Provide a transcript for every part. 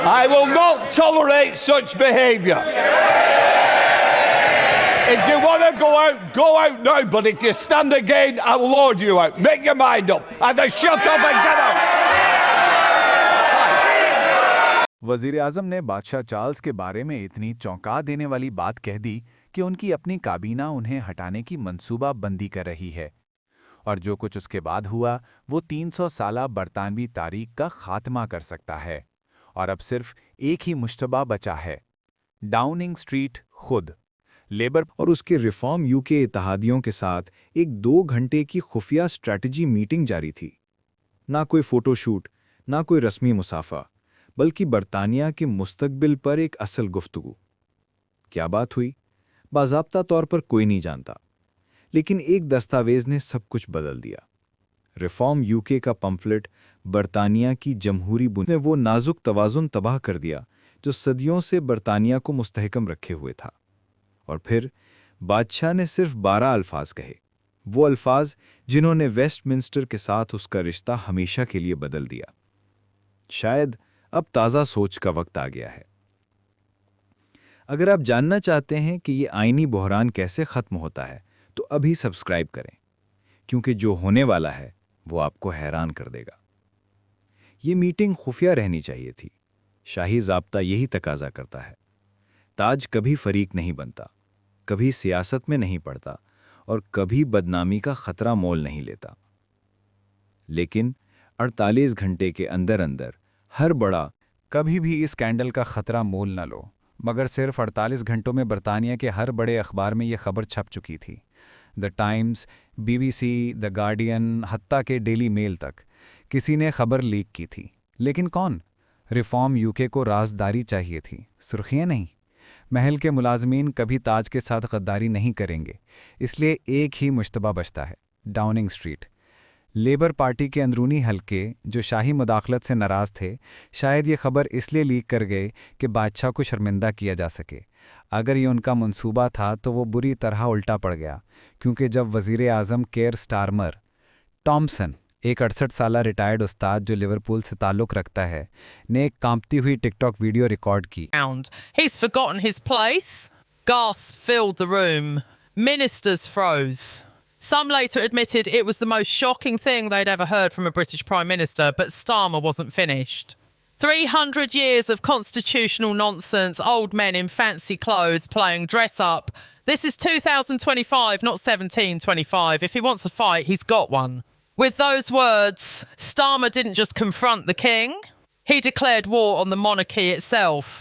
I will not tolerate such behaviour. If you want to go out now. But if you stand again, I'll lord you out. Make your mind up. Either shut up and get out. वज़ीर आज़म ने बादशाह Charles के बारे में इतनी चौंका देने वाली बात कह दी कि उनकी अपनी काबीना उन्हें हटाने की मंसूबा बंदी कर रही है, और जो कुछ उसके बाद हुआ वो 300 साला बरतानवी तारीख का खात्मा कर सकता है। और अब सिर्फ एक ही मुश्तबा बचा है, डाउनिंग स्ट्रीट खुद। लेबर और उसके रिफॉर्म यूके इत्तेहादियों के साथ एक 2 घंटे की खुफिया स्ट्रैटेजी मीटिंग जारी थी। ना कोई फ़ोटोशूट, ना कोई रस्मी मुसाफा, बल्कि बरतानिया के मुस्तकबिल पर एक असल गुफ्तगू। क्या बात हुई, बाज़ाब्ता तौर पर कोई नहीं जानता, लेकिन एक दस्तावेज़ ने सब कुछ बदल दिया। रिफॉर्म यूके का पम्फलेट बरतानिया की जमहूरी बुनियाद ने वो नाजुक तवाज़ुन तबाह कर दिया जो सदियों से बरतानिया को मुस्तहकम रखे हुए था। और फिर बादशाह ने सिर्फ 12 अल्फाज कहे, वो अल्फाज जिन्होंने वेस्टमिंस्टर के साथ उसका रिश्ता हमेशा के लिए बदल दिया। शायद अब ताज़ा सोच का वक्त आ गया है। अगर आप जानना चाहते हैं कि ये आईनी बहरान कैसे ख़त्म होता है तो अभी सब्सक्राइब करें, क्योंकि जो होने वाला है वो आपको हैरान कर देगा। ये मीटिंग खुफिया रहनी चाहिए थी। शाही ज़ाब्ता यही तकाजा करता है। ताज कभी फरीक नहीं बनता, कभी सियासत में नहीं पड़ता और कभी बदनामी का खतरा मोल नहीं लेता। लेकिन 48 घंटे के अंदर अंदर हर बड़ा कभी भी इस स्कैंडल का खतरा मोल न लो। मगर सिर्फ 48 घंटों में बरतानिया के हर बड़े अखबार में ये खबर छप चुकी थी। The times, BBC, the guardian, हत्ता के डेली मेल तक किसी ने खबर लीक की थी। लेकिन कौन? रिफॉर्म यूके को राजदारी चाहिए थी, सुर्खियाँ नहीं। महल के मुलाजमीन कभी ताज के साथ गद्दारी नहीं करेंगे, इसलिए एक ही मुश्तबा बचता है, डाउनिंग स्ट्रीट। लेबर पार्टी के अंदरूनी हलके जो शाही मुदाखलत से नाराज़ थे, शायद ये खबर इसलिए लीक कर गए कि बादशाह को शर्मिंदा किया जा सके। अगर ये उनका मंसूबा था तो वो बुरी तरह उल्टा पड़ गया, क्योंकि जब वज़ीर आज़म केयर स्टारमर टॉमसन, एक 68 साला रिटायर्ड उस्ताद जो लिवरपूल से ताल्लुक़ रखता है, ने एक कांपती हुई टिकटॉक वीडियो रिकॉर्ड की। He's forgotten his place. Gasps filled the room. Ministers froze. Some later admitted it was the most shocking thing they'd ever heard from a British Prime Minister, but Starmer wasn't finished. 300 years of constitutional nonsense, old men in fancy clothes playing dress up. This is 2025, not 1725. If he wants a fight, he's got one. With those words, Starmer didn't just confront the king, he declared war on the monarchy itself.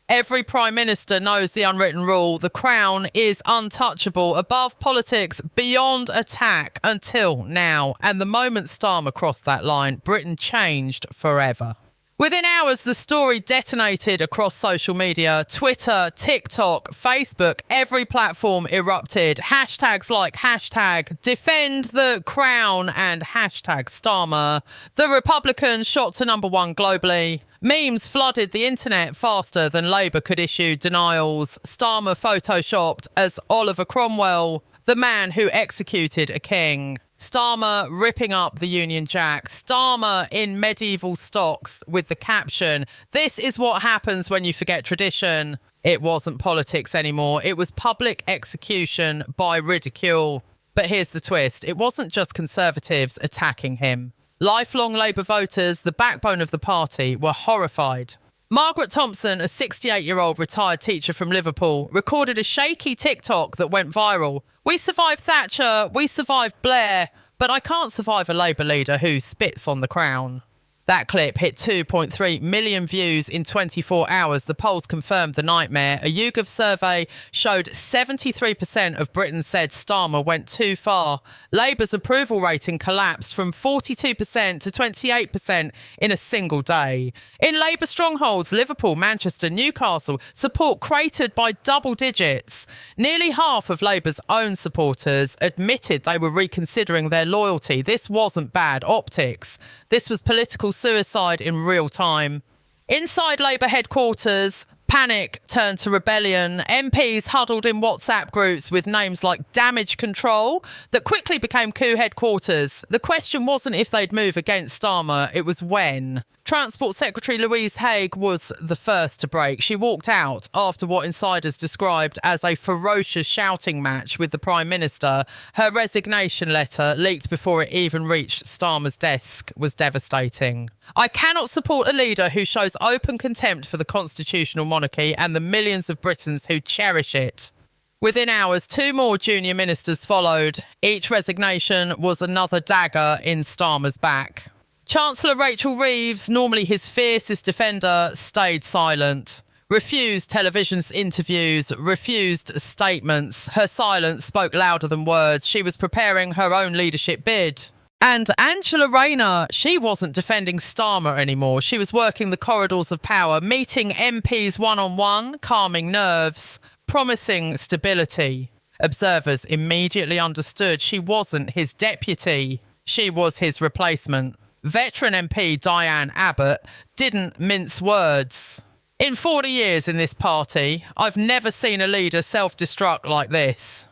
Every Prime Minister knows the unwritten rule. The Crown is untouchable, above politics, beyond attack until now. And the moment Starmer crossed that line, Britain changed forever. Within hours, the story detonated across social media. Twitter, TikTok, Facebook, every platform erupted. Hashtags like hashtag defend the crown and hashtag Starmer. The Republicans shot to #1 globally. Memes flooded the internet faster than Labour could issue denials. Starmer photoshopped as Oliver Cromwell, the man who executed a king. Starmer ripping up the Union Jack. Starmer in medieval stocks with the caption, "This is what happens when you forget tradition." It wasn't politics anymore. It was public execution by ridicule. But here's the twist. It wasn't just Conservatives attacking him. Lifelong Labour voters, the backbone of the party, were horrified. Margaret Thompson, a 68-year-old retired teacher from Liverpool, recorded a shaky TikTok that went viral. "We survived Thatcher, we survived Blair, but I can't survive a Labour leader who spits on the crown." That clip hit 2.3 million views in 24 hours. The polls confirmed the nightmare. A YouGov survey showed 73% of Britons said Starmer went too far. Labour's approval rating collapsed from 42% to 28% in a single day. In Labour strongholds, Liverpool, Manchester, Newcastle, support cratered by double digits. Nearly half of Labour's own supporters admitted they were reconsidering their loyalty. This wasn't bad optics. This was political suicide in real time. Inside Labour headquarters, Panic turned to rebellion. MPs huddled in WhatsApp groups with names like Damage Control that quickly became coup headquarters. The question wasn't if they'd move against Starmer, it was when. Transport Secretary Louise Haigh was the first to break. She walked out after what insiders described as a ferocious shouting match with the Prime Minister. Her resignation letter, leaked before it even reached Starmer's desk, was devastating. I cannot support a leader who shows open contempt for the constitutional monarchy and the millions of Britons who cherish it. Within hours, 2 more junior ministers followed. Each resignation was another dagger in Starmer's back. Chancellor Rachel Reeves, normally his fiercest defender, stayed silent. Refused television's interviews, refused statements. Her silence spoke louder than words. She was preparing her own leadership bid. And Angela Rayner, she wasn't defending Starmer anymore. She was working the corridors of power, meeting MPs one-on-one, calming nerves, promising stability. Observers immediately understood she wasn't his deputy. She was his replacement. Veteran MP Diane Abbott didn't mince words. In 40 years in this party, I've never seen a leader self-destruct like this.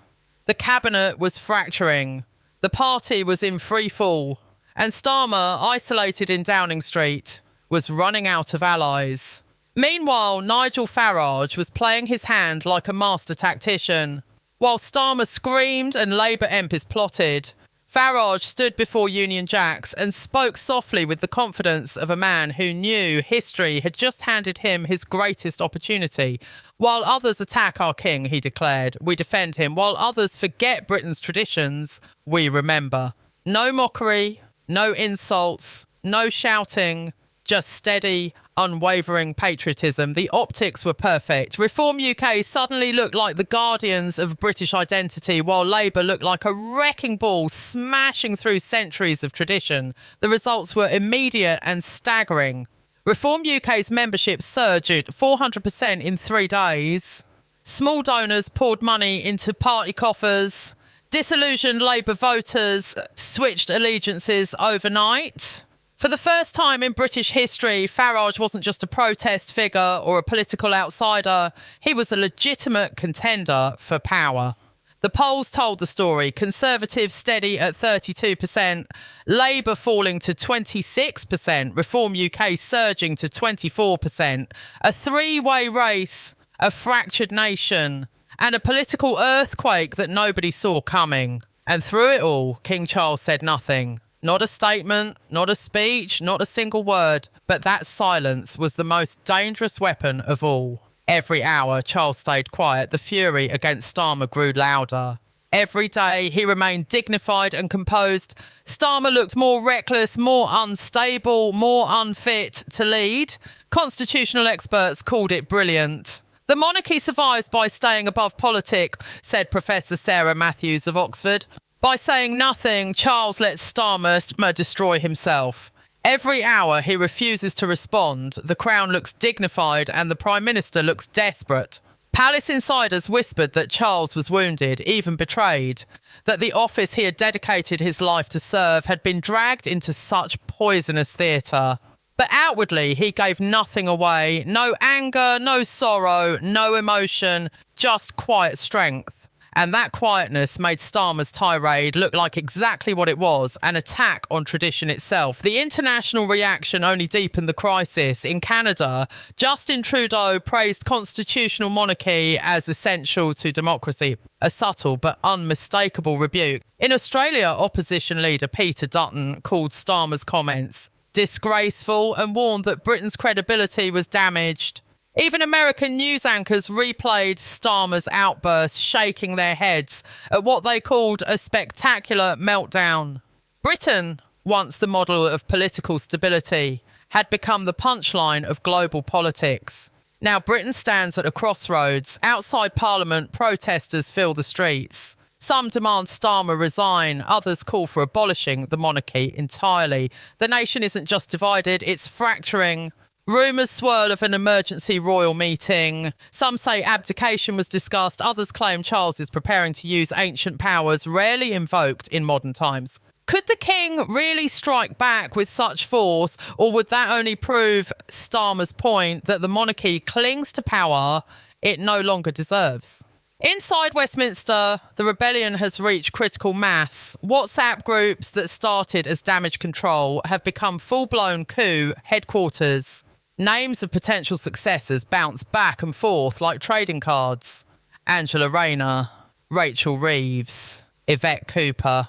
The cabinet was fracturing. The party was in free fall. And Starmer, isolated in Downing Street, was running out of allies. Meanwhile, Nigel Farage was playing his hand like a master tactician. While Starmer screamed and Labour MPs plotted, Farage stood before Union Jacks and spoke softly with the confidence of a man who knew history had just handed him his greatest opportunity. While others attack our king, he declared, we defend him. While others forget Britain's traditions, we remember. No mockery, no insults, no shouting, just steady, unwavering patriotism. The optics were perfect. Reform UK suddenly looked like the guardians of British identity, while Labour looked like a wrecking ball smashing through centuries of tradition. The results were immediate and staggering. Reform UK's membership surged 400% in 3 days. Small donors poured money into party coffers. Disillusioned Labour voters switched allegiances overnight. For the first time in British history, Farage wasn't just a protest figure or a political outsider. He was a legitimate contender for power. The polls told the story. Conservatives steady at 32%, Labour falling to 26%, Reform UK surging to 24%. A 3-way race, a fractured nation, and a political earthquake that nobody saw coming. And through it all, King Charles said nothing. Not a statement, not a speech, not a single word. But that silence was the most dangerous weapon of all. Every hour, Charles stayed quiet. The fury against Starmer grew louder. Every day, he remained dignified and composed. Starmer looked more reckless, more unstable, more unfit to lead. Constitutional experts called it brilliant. The monarchy survives by staying above politics, said Professor Sarah Matthews of Oxford. By saying nothing, Charles lets Starmer destroy himself. Every hour he refuses to respond, the Crown looks dignified and the Prime Minister looks desperate. Palace insiders whispered that Charles was wounded, even betrayed, that the office he had dedicated his life to serve had been dragged into such poisonous theatre. But outwardly, he gave nothing away. No anger, no sorrow, no emotion, just quiet strength. And that quietness made Starmer's tirade look like exactly what it was, an attack on tradition itself. The international reaction only deepened the crisis. In Canada, Justin Trudeau praised constitutional monarchy as essential to democracy, a subtle but unmistakable rebuke. In Australia, opposition leader Peter Dutton called Starmer's comments disgraceful and warned that Britain's credibility was damaged. Even American news anchors replayed Starmer's outburst, shaking their heads at what they called a spectacular meltdown. Britain, once the model of political stability, had become the punchline of global politics. Now Britain stands at a crossroads. Outside Parliament, protesters fill the streets. Some demand Starmer resign, others call for abolishing the monarchy entirely. The nation isn't just divided, it's fracturing. Rumours swirl of an emergency royal meeting. Some say abdication was discussed. Others claim Charles is preparing to use ancient powers rarely invoked in modern times. Could the king really strike back with such force, or would that only prove Starmer's point that the monarchy clings to power it no longer deserves? Inside Westminster, the rebellion has reached critical mass. WhatsApp groups that started as damage control have become full-blown coup headquarters. Names of potential successors bounce back and forth like trading cards. Angela Rayner, Rachel Reeves, Yvette Cooper.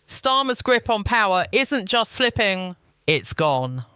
Starmer's grip on power isn't just slipping, it's gone.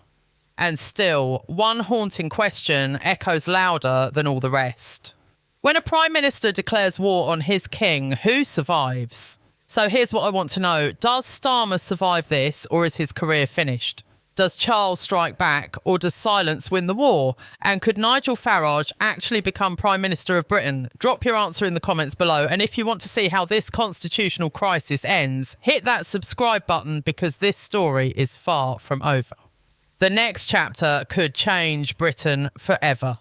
And still, one haunting question echoes louder than all the rest. When a prime minister declares war on his king, who survives? So here's what I want to know. Does Starmer survive this, or is his career finished? Does Charles strike back, or does silence win the war? And could Nigel Farage actually become Prime Minister of Britain? Drop your answer in the comments below. And if you want to see how this constitutional crisis ends, hit that subscribe button because this story is far from over. The next chapter could change Britain forever.